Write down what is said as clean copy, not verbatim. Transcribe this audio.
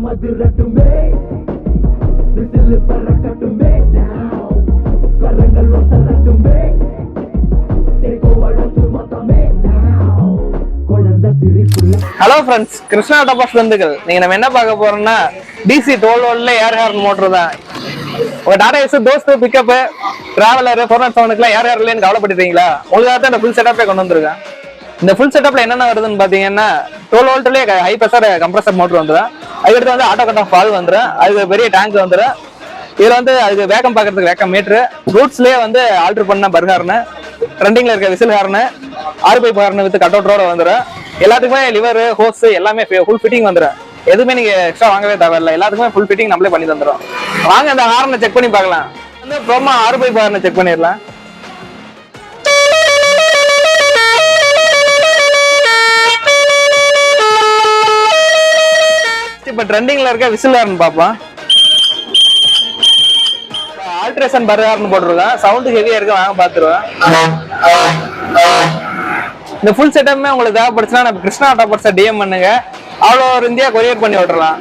மதுரட்டுமே whistle பறக்கட்டுமே now கரங்கள் வசரட்டுமே தேகோ வளர்த்து மொத்தமே now குழந்தை சிரிப்புல. ஹலோ ஃப்ரெண்ட்ஸ், கிருஷ்ணா டபாஸ் வந்துகள். நீங்க நம்ம என்ன பார்க்க போறோம்னா டிசி 12V ஏர் ஹார்ன் மோட்டர் தான். உங்க டாடா ஏஸ் தோஸ்து பிக்கப் டிராவலர் 407க்குலாம் ஏர் ஹார்ன்லன்னு கவலைப்பட்டுட்டீங்களா? உங்களுக்காக தான் இந்த ஃபுல் செட்டப்பே கொண்டு வந்திருக்கேன். இந்த ஃபுல் செட்டப்ல என்னென்ன வருதுன்னு பாத்தீங்கன்னா 12Vலயே ஹை ப்ரெஷர் கம்ப்ரஸர் மோட்டர் வந்துடும். அதுக்கடுத்து வந்து ஆட்டோ கட் ஆஃப் வால்வ் வந்துடும். அதுக்கு பெரிய டேங்க் வந்துடும். இதுல வந்து அதுக்கு வேகம் பார்க்கறதுக்கு வேகம் மீட்டர், ரூட்ஸ்லயே வந்து ஆல்டர் பண்ண பர் ஹார்னு, ட்ரெண்டிங்ல இருக்க whistle horn, 6 pipe horn with cut அவுட்டோட வந்துடும். எல்லாத்துக்குமே லிவர் ஹோஸ் எல்லாமே ஃபுல் ஃபிட்டிங் வந்துடும். எதுவுமே நீங்க எக்ஸ்ட்ரா வாங்கவே தேவையில்லை. எல்லாத்துக்குமே ஃபுல் ஃபிட்டிங் நம்மளே பண்ணி தந்துடும். வாங்க அந்த ஹார்னை செக் பண்ணி பார்க்கலாம். வந்து ப்ரோமா 6 பைப் ஹார்னை செக் பண்ணிடலாம். இப்ப ட்ரெண்டிங்ல இருக்க விசில் ஹார்ன் பார்ப்போம். ஆல்ட்ரேஷன் பர் ஹார்ன் போட்டிருக்கேன். சவுண்ட் ஹெவியா இருக்கு, வாங்க பாத்துருவேன். இந்த ஃபுல் செட்டப்புமே உங்களுக்கு தேவைப்படுச்சுன்னா நம்ம கிருஷ்ணா டாப்பர்ஸை டிஎம் பண்ணுங்க. அவ்வளோ ஒரு இந்தியா கொரியர் பண்ணி விட்டுறலாம்.